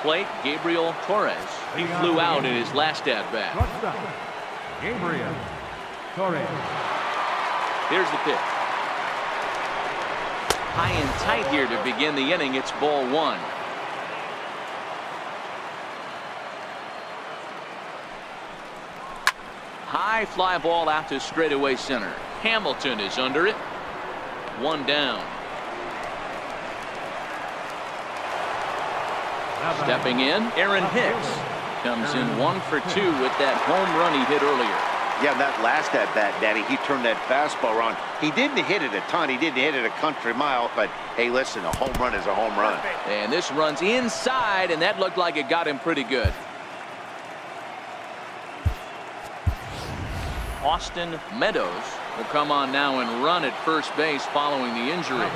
plate, Gabriel Torres. He flew out in his last at-bat. Gabriel Torres. Here's the pitch. High and tight here to begin the inning. It's ball one. High fly ball out to straightaway center. Hamilton is under it. One down. Stepping in, Aaron Hicks comes in 1 for 2 with that home run he hit earlier. Yeah, that last at bat, Daddy, he turned that fastball around. He didn't hit it a ton. He didn't hit it a country mile. But, hey, listen, a home run is a home run. And this runs inside, and that looked like it got him pretty good. Austin Meadows will come on now and run at first base following the injury.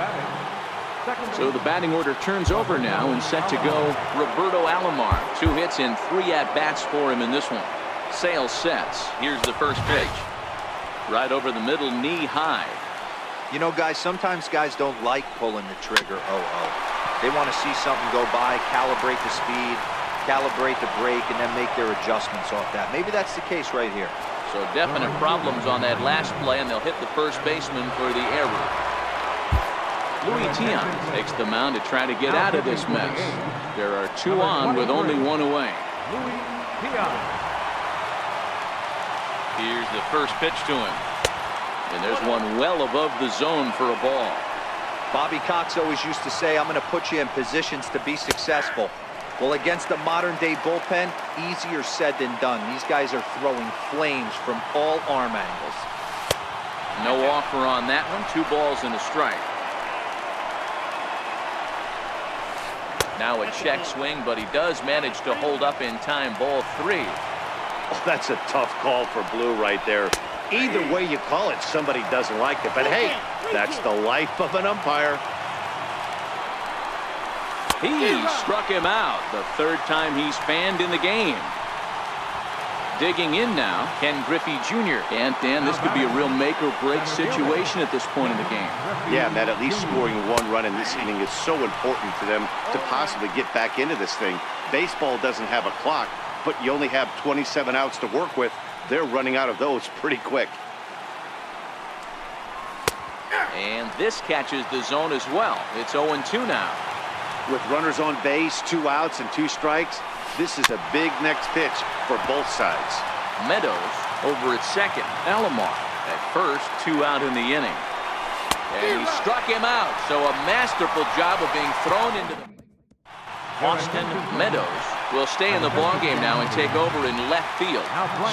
So the batting order turns over now and set to go Roberto Alomar. 2 hits and 3 at-bats for him in this one. Sale sets. Here's the first pitch. Right over the middle, knee high. You know, guys, sometimes guys don't like pulling the trigger. They want to see something go by, calibrate the speed, calibrate the break, and then make their adjustments off that. Maybe that's the case right here. So definite problems on that last play, and they'll hit the first baseman for the error. Louis Tiant takes the mound to try to get out of this mess. There are 2 on with only 1 away. Here's the first pitch to him. And there's one well above the zone for a ball. Bobby Cox always used to say, I'm going to put you in positions to be successful. Well, against the modern-day bullpen, easier said than done. These guys are throwing flames from all arm angles. No offer on that one. 2 balls and a strike. Now a check swing, but he does manage to hold up in time. Ball 3. Oh, that's a tough call for Blue right there. Either way you call it, somebody doesn't like it. But, hey, that's the life of an umpire. He struck him out. The 3rd time he's fanned in the game. Digging in now, Ken Griffey Jr. And, Dan, this could be a real make-or-break situation at this point in the game. Yeah, Matt, at least scoring 1 run in this inning is so important to them to possibly get back into this thing. Baseball doesn't have a clock, but you only have 27 outs to work with. They're running out of those pretty quick. And this catches the zone as well. It's 0-2 now. With runners on base, 2 outs and 2 strikes, this is a big next pitch for both sides. Meadows over at second. Alomar at first, 2 out in the inning. And he struck him out. So a masterful job of being thrown into the... Austin Meadows will stay in the ballgame now and take over in left field.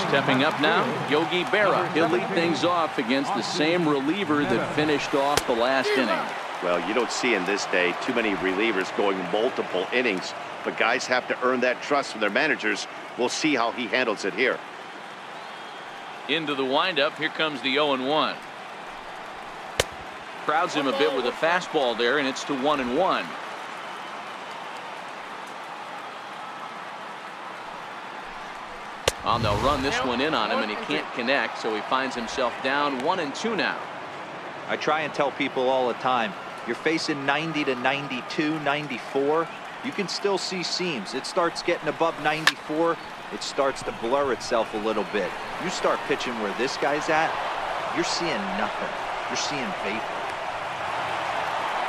Stepping up now, Yogi Berra. He'll lead things off against the same reliever that finished off the last inning. Well, you don't see in this day too many relievers going multiple innings, but guys have to earn that trust from their managers. We'll see how he handles it here. Into the windup, here comes the 0-1. Crowds him a bit with a fastball there, and it's to 1-1. They'll run this one in on him, and he can't connect, so he finds himself down 1-2 now. I try and tell people all the time, you're facing 90 to 92, 94. You can still see seams. It starts getting above 94. It starts to blur itself a little bit. You start pitching where this guy's at, you're seeing nothing. You're seeing vapor.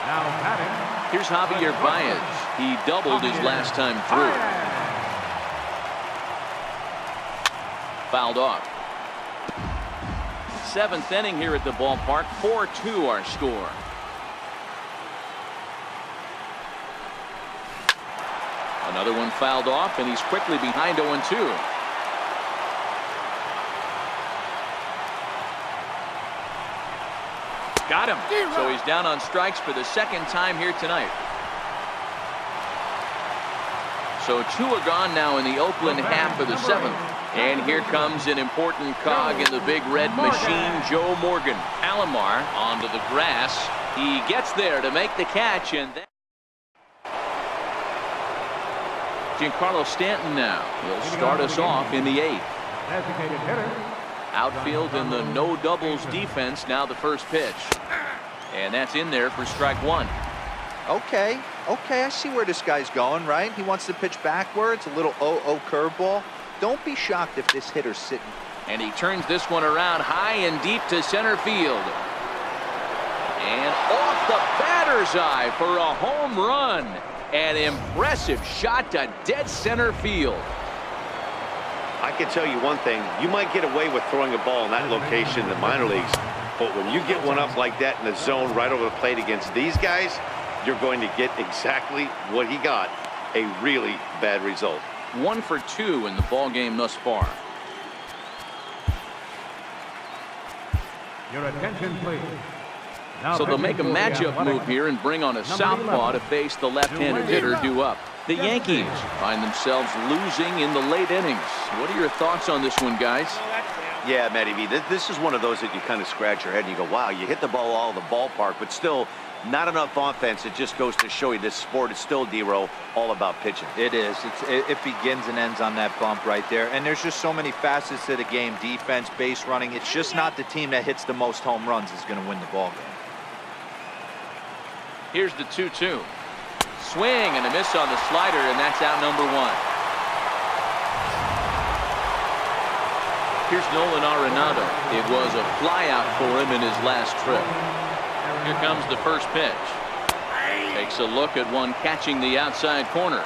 Now batting. Here's Javier Baez. He doubled his last time through. Fouled off. 7th inning here at the ballpark. 4-2 our score. Another one fouled off, and he's quickly behind 0-2. Got him. So he's down on strikes for the 2nd time here tonight. So 2 are gone now in the Oakland half of the 7th. And here comes an important cog in the big red machine, Joe Morgan. Alomar onto the grass. He gets there to make the catch, and then Giancarlo Stanton now. He'll start us off in the 8th. Designated hitter. Outfield in the no doubles defense. Now the first pitch. And that's in there for strike 1. Okay, I see where this guy's going, right? He wants to pitch backwards, a little 0-0 curveball. Don't be shocked if this hitter's sitting. And he turns this one around high and deep to center field. And off the batter's eye for a home run. An impressive shot to dead center field. I can tell you one thing. You might get away with throwing a ball in that location in the minor leagues, but when you get one up like that in the zone right over the plate against these guys, you're going to get exactly what he got, a really bad result. 1 for 2 in the ball game thus far. Your attention, please. Now So they'll make a pitching for the matchup Athletics, move here and bring on a number southpaw 11, to face the left-handed hitter due up. The Yankees find themselves losing in the late innings. What are your thoughts on this one, guys? Yeah, Matty V, this is one of those that you kind of scratch your head and you go, wow, you hit the ball all the ballpark, but still not enough offense. It just goes to show you this sport is still, D-Row, all about pitching. It is. It begins and ends on that bump right there. And there's just so many facets to the game. Defense, base running. It's just not the team that hits the most home runs is going to win the ball game. Here's the 2-2. Swing and a miss on the slider, and that's out number 1. Here's Nolan Arenado. It was a flyout for him in his last trip. Here comes the first pitch. Takes a look at one catching the outside corner.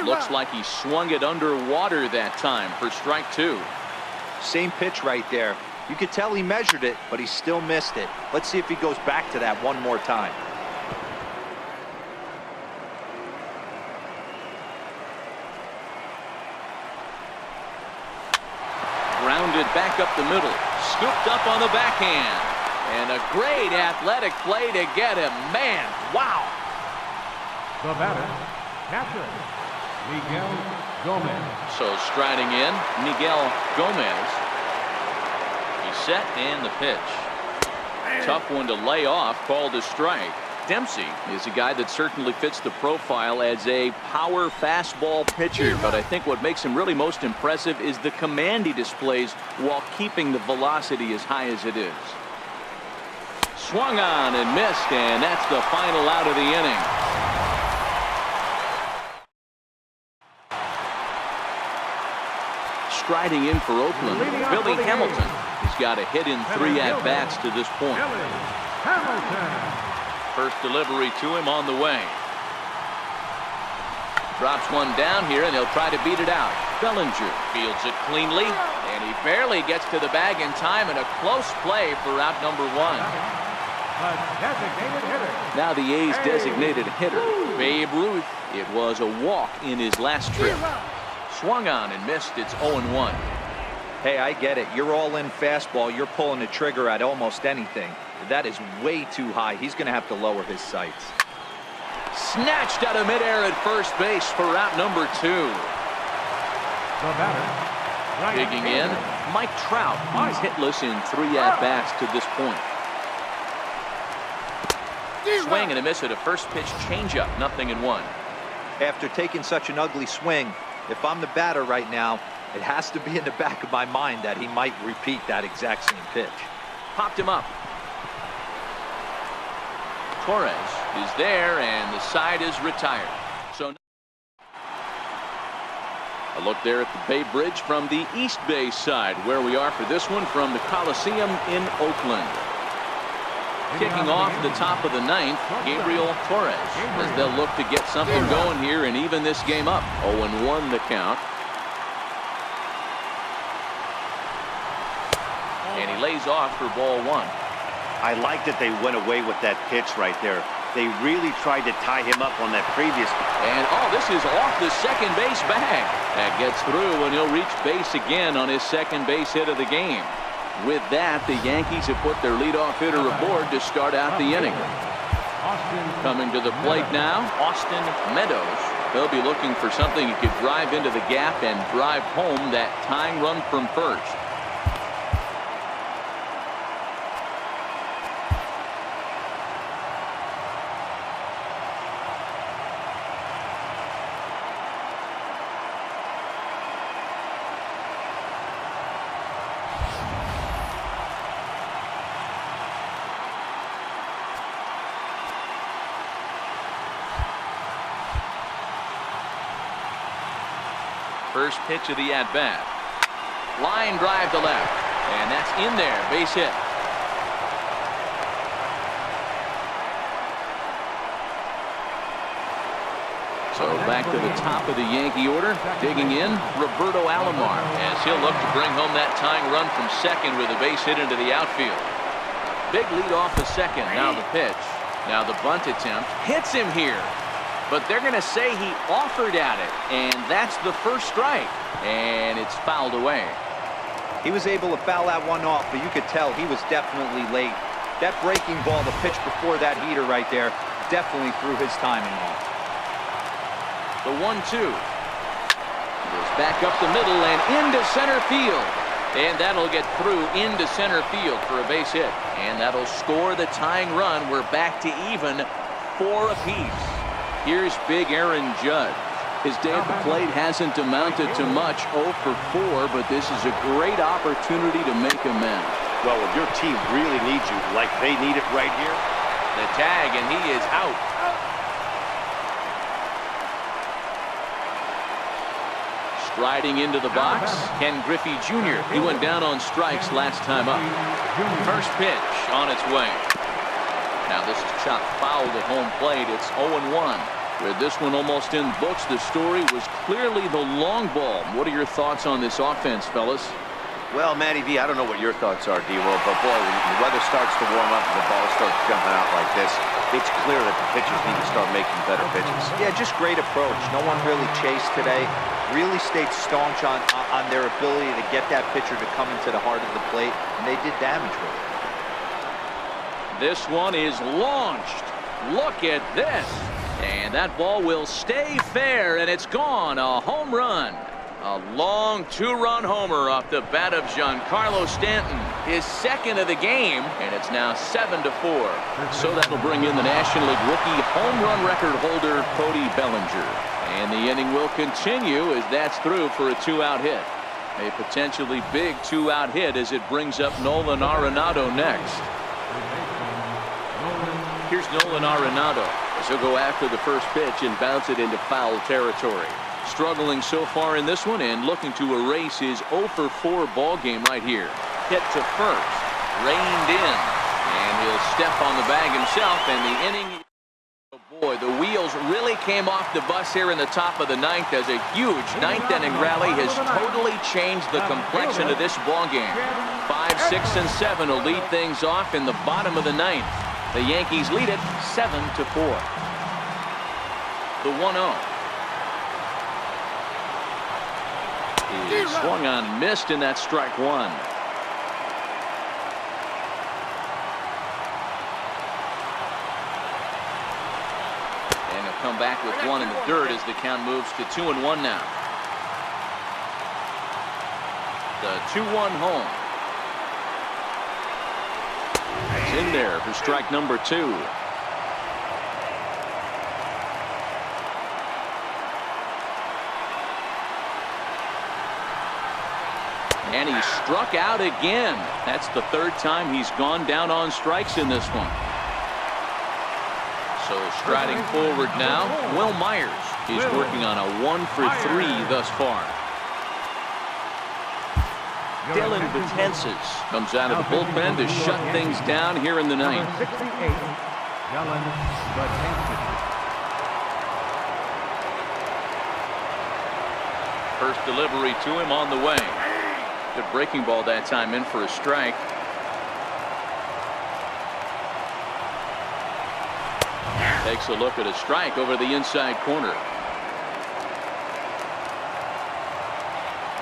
Looks like he swung it underwater that time for strike 2. Same pitch right there. You could tell he measured it, but he still missed it. Let's see if he goes back to that one more time. Grounded back up the middle. Scooped up on the backhand. And a great athletic play to get him. Man, wow. The batter, catcher, Miguel Gomez. So striding in, Miguel Gomez. He's set and the pitch. Tough one to lay off, called a strike. Dempsey is a guy that certainly fits the profile as a power fastball pitcher, but I think what makes him really most impressive is the command he displays while keeping the velocity as high as it is. Swung on and missed, and that's the final out of the inning. Striding in for Oakland, Billy Hamilton. He's got a hit in 3 at-bats to this point. Billy Hamilton. First delivery to him on the way. Drops one down here, and he'll try to beat it out. Bellinger fields it cleanly, and he barely gets to the bag in time, and a close play for out number 1. A designated hitter. Now the A's designated hitter, Babe Ruth. It was a walk in his last trip. Swung on and missed. It's 0-1. Hey, I get it. You're all in fastball. You're pulling the trigger at almost anything. That is way too high. He's going to have to lower his sights. Snatched out of midair at first base for out number 2. The batter, right Digging in, Mike Trout. He's hitless in 3 at-bats to this point. Swing and a miss at a first pitch changeup. 0-1. After taking such an ugly swing, if I'm the batter right now, it has to be in the back of my mind that he might repeat that exact same pitch. Popped him up. Torres is there, and the side is retired. So a look there at the Bay Bridge from the East Bay side, where we are for this one from the Coliseum in Oakland. Kicking off the top of the 9th, Gabriel Torres, as they'll look to get something going here and even this game up. 0-1 the count. And he lays off for ball 1. I like that they went away with that pitch right there. They really tried to tie him up on that previous. And this is off the second base bag. That gets through, and he'll reach base again on his second base hit of the game. With that, the Yankees have put their leadoff hitter aboard to start out the inning. Coming to the plate now, Austin Meadows. They'll be looking for something he could drive into the gap and drive home that tying run from first. First pitch of the at-bat. Line drive to left. And that's in there. Base hit. So back to the top of the Yankee order. Digging in, Roberto Alomar, as he'll look to bring home that tying run from second with a base hit into the outfield. Big lead off the second. Now the pitch. Now the bunt attempt. Hits him here. But they're going to say he offered at it. And that's the first strike. And it's fouled away. He was able to foul that one off, but you could tell he was definitely late. That breaking ball, the pitch before that heater right there, definitely threw his timing off. The 1-2. Goes back up the middle and into center field. And that'll get through into center field for a base hit. And that'll score the tying run. We're back to even 4 apiece. Here's big Aaron Judge. His day at the plate hasn't amounted to much, 0 for 4, but this is a great opportunity to make amends. Well, when your team really needs you, like they need it right here. The tag, and he is out. Striding into the box, Ken Griffey Jr. He went down on strikes last time up. First pitch on its way. Now this is chopped foul to home plate. It's 0-1. With this one almost in books, the story was clearly the long ball. What are your thoughts on this offense, fellas? Well, Matty V, I don't know what your thoughts are, D-Roll, but boy, when the weather starts to warm up and the ball starts jumping out like this, it's clear that the pitchers need to start making better pitches. Yeah, just great approach. No one really chased today. Really stayed staunch on their ability to get that pitcher to come into the heart of the plate, and they did damage with it. This one is launched. Look at this. And that ball will stay fair, and it's gone. A home run. A long 2-run homer off the bat of Giancarlo Stanton. His second of the game, and it's now 7-4. So that'll bring in the National League rookie home run record holder, Cody Bellinger. And the inning will continue as that's through for a 2-out hit. A potentially big 2-out hit as it brings up Nolan Arenado next. Here's Nolan Arenado as he'll go after the first pitch and bounce it into foul territory. Struggling so far in this one and looking to erase his 0 for 4 ball game right here. Hit to first, reined in, and he'll step on the bag himself, and the inning. Oh boy, the wheels really came off the bus here in the top of the 9th as a huge 9th inning rally has totally changed the complexion of this ball game. 5, 6, and 7 will lead things off in the bottom of the 9th. The Yankees lead it 7-4. The 1-0. He swung on, missed, and that's strike one. And he'll come back with one in the dirt as the count moves to 2-1 now. The 2-1 home. It's in there for strike number 2. And he struck out again. That's the 3rd time he's gone down on strikes in this one. So striding forward now, Will Myers. He's working on a 1 for 3 thus far. Dylan Betances comes out of the bullpen to shut things down here in the 9th. 68, Dylan Betances. First delivery to him on the way. Good breaking ball that time, in for a strike. Takes a look at a strike over the inside corner.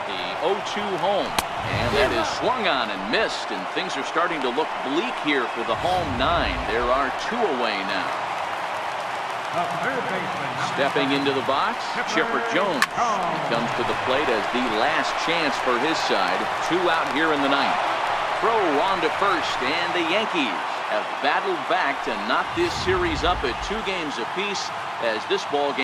The 0-2 home, and that is swung on and missed, and things are starting to look bleak here for the home 9. There are 2 away now. Stepping into the box, Chipper Jones. He comes to the plate as the last chance for his side. 2 out here in the 9th. Throw on to first, and the Yankees have battled back to knock this series up at 2 games apiece as this ball game